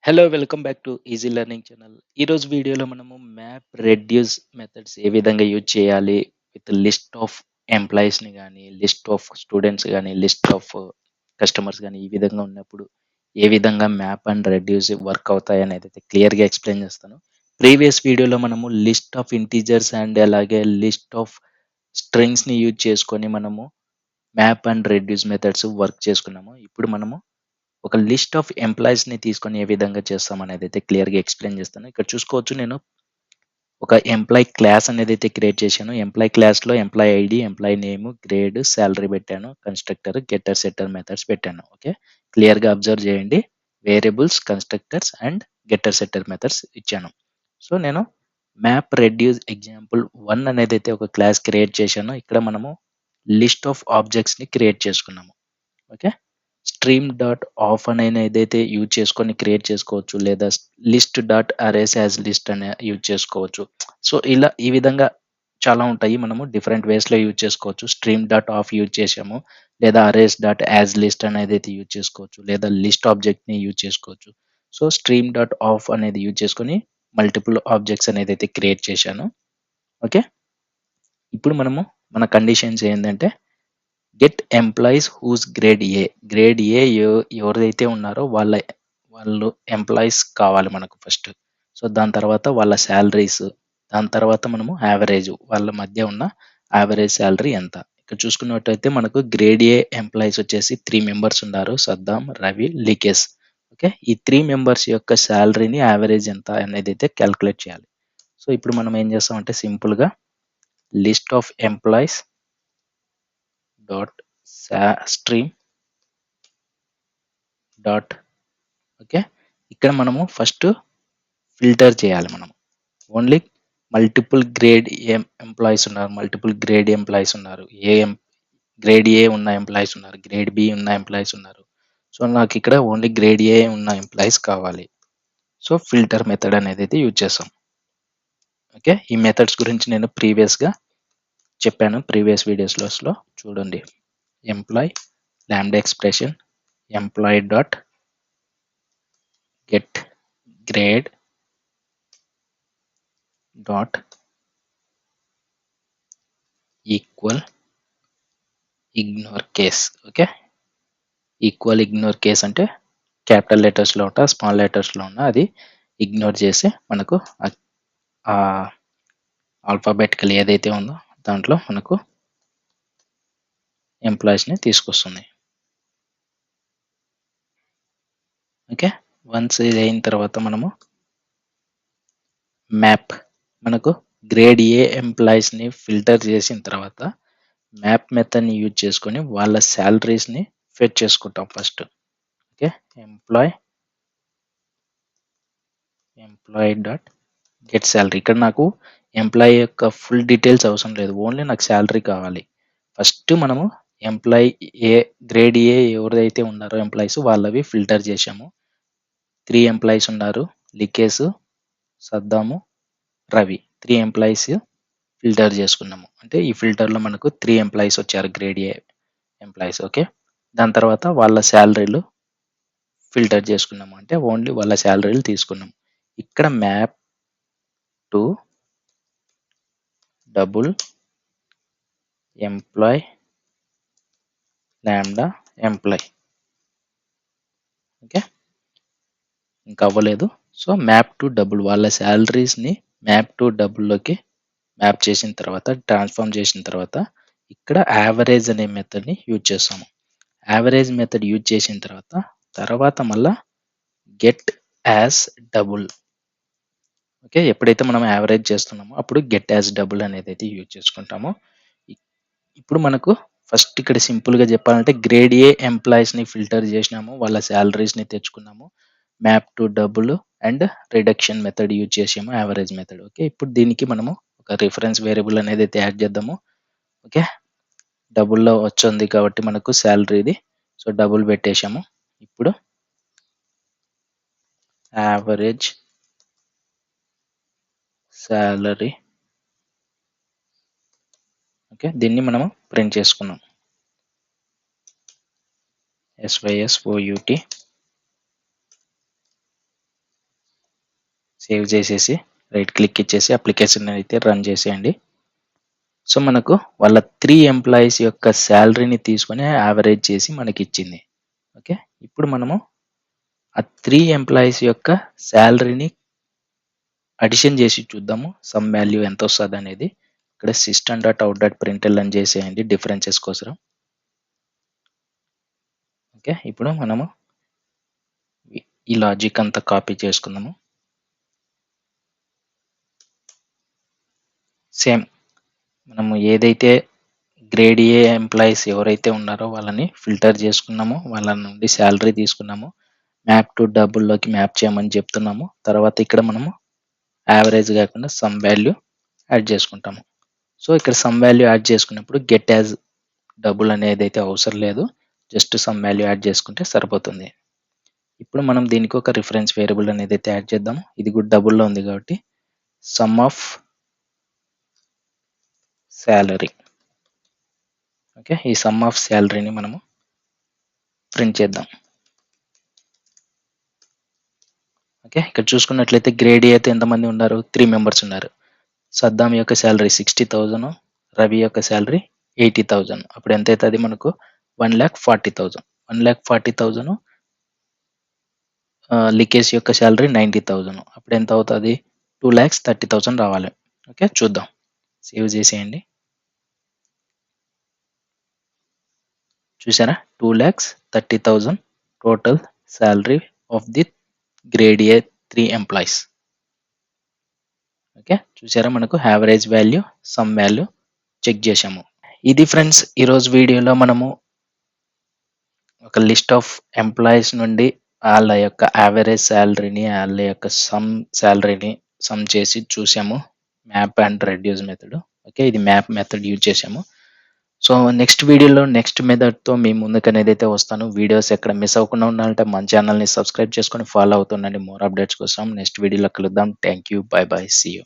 Hello welcome back to easy learning channel. ఈరోజు వీడియోలో మనము మ్యాప్ రెడ్యూస్ మెథడ్స్ ఏ విధంగా యూజ్ చేయాలి విత్ లిస్ట్ ఆఫ్ ఎంప్లాయీస్ని కానీ లిస్ట్ ఆఫ్ స్టూడెంట్స్ కానీ లిస్ట్ ఆఫ్ కస్టమర్స్ కానీ ఈ విధంగా ఉన్నప్పుడు ఏ విధంగా మ్యాప్ అండ్ రెడ్యూస్ వర్క్ అవుతాయి అనేది అయితే క్లియర్గా ఎక్స్ప్లెయిన్ చేస్తాను. ప్రీవియస్ వీడియోలో మనము లిస్ట్ ఆఫ్ ఇంటీజర్స్ అండ్ అలాగే లిస్ట్ ఆఫ్ స్ట్రింగ్స్ని యూజ్ చేసుకొని మనము map and reduce methods work చేసుకున్నాము. ఇప్పుడు మనము ఒక లిస్ట్ ఆఫ్ ఎంప్లాయీస్‌ని తీసుకొని ఏ విధంగా చేస్తామనేదైతే క్లియర్‌గా ఎక్స్‌ప్లెయిన్ చేస్తాను. ఇక్కడ చూసుకోవచ్చు నేను ఒక ఎంప్లాయీ క్లాస్ అనేదైతే క్రియేట్ చేశాను. ఎంప్లాయీ క్లాస్‌లో employee ID, employee name, grade, salary పెట్టాను. కన్‌స్ట్రక్టర్, గెట్టర్, సెట్టర్ మెథడ్స్ పెట్టాను. ఓకే. క్లియర్‌గా అబ్జర్వ్ చేయండి. Variables, constructors and getter, setter methods ఇచ్చాను. సో, నేను మ్యాప్ రెడ్యూస్ ఎగ్జాంపుల్ 1 అనేదైతే ఒక క్లాస్ క్రియేట్ చేశానో ఇక్కడ మనము లిస్ట్ ఆఫ్ ఆబ్జెక్ట్స్‌ని క్రియేట్ చేసుకున్నాము. ఓకే. స్ట్రీమ్ డాట్ ఆఫ్ అనేది ఏదైతే యూజ్ చేసుకొని క్రియేట్ చేసుకోవచ్చు లేదా list dot arrays as list అనే యూజ్ చేసుకోవచ్చు. సో ఇలా ఈ విధంగా చాలా ఉంటాయి. మనము డిఫరెంట్ వేస్‌లో యూజ్ చేసుకోవచ్చు. స్ట్రీమ్ డాట్ ఆఫ్ యూజ్ చేసాము. లేదా అరేస్ డాట్ యాజ్ లిస్ట్ అనేదైతే యూజ్ చేసుకోవచ్చు. లేదా లిస్ట్ ఆబ్జెక్ట్‌ని యూజ్ చేసుకోవచ్చు. సో స్ట్రీమ్ డాట్ ఆఫ్ అనేది యూజ్ చేసుకొని మల్టిపుల్ ఆబ్జెక్ట్స్ అనేదైతే క్రియేట్ చేశాను. ఓకే. ఇప్పుడు మనము మన కండిషన్స్ ఏందంటే get employees whose grade A. Grade A ఎవరైతే ఉన్నారో వాళ్ళు ఎంప్లాయీస్ కావాలి మనకు ఫస్ట్. సో, దాని తర్వాత వాళ్ళ సాలరీస్, దాని తర్వాత మనము యావరేజ్ వాళ్ళ మధ్య ఉన్న యావరేజ్ సాలరీ ఎంత. ఇక్కడ చూసుకున్నట్టయితే మనకు గ్రేడ్ ఏ ఎంప్లాయీస్ వచ్చేసి 3 మెంబర్స్ ఉన్నారు. సద్దాం, రవి, లికేష్. ఓకే. ఈ 3 మెంబర్స్ యొక్క సాలరీని యావరేజ్ ఎంత అనేదైతే కాలిక్యులేట్ చేయాలి. సో, ఇప్పుడు మనం ఏం చేస్తామంటే సింపుల్‌గా list of employees dot stream dot okay. ఇక్కడ మనము ఫస్ట్ ఫిల్టర్ చేయాలి మనం. ఓన్లీ మల్టిపుల్ గ్రేడ్ ఎంప్లాయీస్ ఉన్నారు. మల్టిపుల్ గ్రేడ్ ఎంప్లాయీస్ ఉన్నారు. గ్రేడ్ ఏ ఉన్న ఎంప్లాయీస్ ఉన్నారు. గ్రేడ్ బి ఉన్న ఎంప్లాయీస్ ఉన్నారు. సో, నాకు ఇక్కడ ఓన్లీ గ్రేడ్ ఏ ఉన్న ఎంప్లాయీస్ కావాలి. సో, ఫిల్టర్ మెథడ్ అనేది అయితే యూజ్ చేస్తాం. ఓకే. ఈ మెథడ్స్ గురించి నేను ప్రీవియస్‌గా చెప్పాను. ప్రీవియస్ వీడియోస్‌లో చూడండి. Employ lambda expression employee dot get grade dot equal ignore case. Okay. Equal ignore case అంటే క్యాపిటల్ లెటర్స్‌లో ఉంటా, స్మాల్ లెటర్స్‌లో ఉన్న అది ఇగ్నోర్ చేసి మనకు ఆల్ఫాబెటికల్ ఏదైతే ఉందో దాంట్లో మనకు ఎంప్లాయీస్‌ని తీసుకొస్తుంది. ఓకే. వన్స్ ఇది అయిన తర్వాత మనము మ్యాప్ మనకు గ్రేడ్ ఏ ఎంప్లాయీస్‌ని ఫిల్టర్ చేసిన తర్వాత మ్యాప్ మెథడ్‌ని యూజ్ చేసుకొని వాళ్ళ సాలరీస్‌ని ఫెచ్ చేసుకుంటాం first. Okay. Employ dot get salary. ఇక్కడ నాకు ఎంప్లాయీ యొక్క ఫుల్ డీటెయిల్స్ అవసరం లేదు. ఓన్లీ నాకు సాలరీ కావాలి. ఫస్ట్ మనము ఎంప్లాయీ ఏ గ్రేడ్ ఏ ఎవరైతే ఉన్నారో ఎంప్లాయీస్ వాళ్ళవి ఫిల్టర్ చేశాము. 3 ఎంప్లాయీస్ ఉన్నారు. లికేష్, సద్దాము, రవి. 3 ఎంప్లాయీస్ ఫిల్టర్ చేసుకున్నాము. అంటే ఈ ఫిల్టర్‌లో మనకు 3 ఎంప్లాయీస్ వచ్చారు గ్రేడ్ ఏ ఎంప్లాయీస్. ఓకే. దాని తర్వాత వాళ్ళ సాలరీలు ఫిల్టర్ చేసుకున్నాము. అంటే ఓన్లీ వాళ్ళ సాలరీలు తీసుకున్నాం. ఇక్కడ map to double employ lambda employ. Okay. ఇంకా అవ్వలేదు. సో, మ్యాప్ టు డబుల్ వాళ్ళ సాలరీస్‌ని మ్యాప్ టు డబుల్‌లోకి మ్యాప్ చేసిన తర్వాత ట్రాన్స్‌ఫార్మ్ చేసిన తర్వాత ఇక్కడ యావరేజ్ అనే మెథడ్‌ని యూజ్ చేస్తాము. యావరేజ్ మెథడ్ యూజ్ చేసిన తర్వాత మళ్ళా గెట్ యాజ్ డబుల్. ఓకే. ఎప్పుడైతే మనం యావరేజ్ చేస్తున్నామో అప్పుడు గెట్ యాజ్ డబుల్ అనేదైతే యూజ్ చేసుకుంటాము. ఇ ఇప్పుడు మనకు ఫస్ట్ ఇక్కడ సింపుల్‌గా చెప్పాలంటే గ్రేడ్ ఏ ఎంప్లాయీస్‌ని ఫిల్టర్ చేసినాము. వాళ్ళ సాలరీస్‌ని తెచ్చుకున్నాము. Map to double and reduction method use చేసాము. Average method. ఓకే. ఇప్పుడు దీనికి మనము ఒక రిఫరెన్స్ వేరియబుల్ అనేదైతే యాడ్ చేద్దాము. ఓకే. డబుల్‌లో వచ్చింది కాబట్టి మనకు సాలరీది. So, double పెట్టేసాము. ఇప్పుడు యావరేజ్ సాలరీ. ఓకే. దీన్ని మనము ప్రింట్ చేసుకున్నాం. SYSOUT సేవ్ చేసేసి రైట్ క్లిక్ ఇచ్చేసి అప్లికేషన్ అయితే రన్ చేసేయండి. సో మనకు వాళ్ళ 3 ఎంప్లాయీస్ యొక్క సాలరీని తీసుకొని యావరేజ్ చేసి మనకిచ్చింది. ఓకే. ఇప్పుడు మనము ఆ 3 ఎంప్లాయీస్ యొక్క సాలరీని అడిషన్ చేసి చూద్దాము. సమ్ వాల్యూ ఎంతొస్తదనేది. ఇక్కడ system.out.println అని చేసేయండి డిఫరెన్సెస్ కోసరం. ఓకే. ఇప్పుడు మనము ఈ లాజిక్ అంతా కాపీ చేసుకుందాము. సేమ్ మనము ఏదైతే గ్రేడ్ ఏ ఎంప్లాయీస్ ఎవరైతే ఉన్నారో వాళ్ళని ఫిల్టర్ చేసుకున్నామో, వాళ్ళ నుండి సాలరీ తీసుకున్నాము. మ్యాప్ టు డబుల్‌లోకి మ్యాప్ చేయమని చెప్తున్నాము. తర్వాత ఇక్కడ మనము యావరేజ్ కాకుండా సమ్ వాల్యూ యాడ్ చేసుకుంటాము. సో ఇక్కడ సమ్ వాల్యూ యాడ్ చేసుకున్నప్పుడు గెట్ యాజ్ డబుల్ అనేదైతే అవసరం లేదు. జస్ట్ సమ్ వాల్యూ యాడ్ చేసుకుంటే సరిపోతుంది. ఇప్పుడు మనం దీనికి ఒక రిఫరెన్స్ వేరియబుల్ అనేది అయితే యాడ్ చేద్దాము. ఇది కూడా డబుల్‌లో ఉంది కాబట్టి సమ్ ఆఫ్ సాలరీ. ఓకే. ఈ సమ్ ఆఫ్ సాలరీని మనము ప్రింట్ చేద్దాం. ఓకే. ఇక్కడ చూసుకున్నట్లయితే గ్రేడ్ ఏ అయితే ఎంతమంది ఉన్నారు? 3 మెంబర్స్ ఉన్నారు. సద్దాం యొక్క సాలరీ 60,000, రవి యొక్క సాలరీ 80,000. అప్పుడు ఎంత అవుతుంది మనకు? 1,40,000. 1,40,000 లికేష్ యొక్క సాలరీ 90,000. అప్పుడు ఎంత అవుతుంది? 2,30,000 రావాలి. ఓకే. చూద్దాం. సేవ్ చేసేయండి. చూసారా? 2,30,000 total salary of the grade A 3 employees. Okay. చూసారా? మనకు average value, sum value check చేసాము. ఇది ఫ్రెండ్స్ ఈరోజు వీడియోలో మనము ఒక లిస్ట్ ఆఫ్ ఎంప్లాయీస్ నుండి వాళ్ళ యొక్క యావరేజ్ సాలరీని, వాళ్ళ యొక్క సమ్ సాలరీని సమ్ చేసి చూసాము. Map and reduce method. Okay. ఇది మ్యాప్ మెథడ్ యూజ్ చేసాము. సో నెక్స్ట్ వీడియోలో నెక్స్ట్ మెథడ్‌తో మీ ముందుకనేది అయితే వస్తాను. వీడియోస్ ఎక్కడ మిస్ అవ్వకుండా ఉండాలంటే మన ఛానల్‌ని సబ్స్క్రైబ్ చేసుకొని ఫాలో అవుతుండండి. మోర్ అప్డేట్స్ కోసం నెక్స్ట్ వీడియోలో కలుద్దాం. Thank you. Bye bye. See you.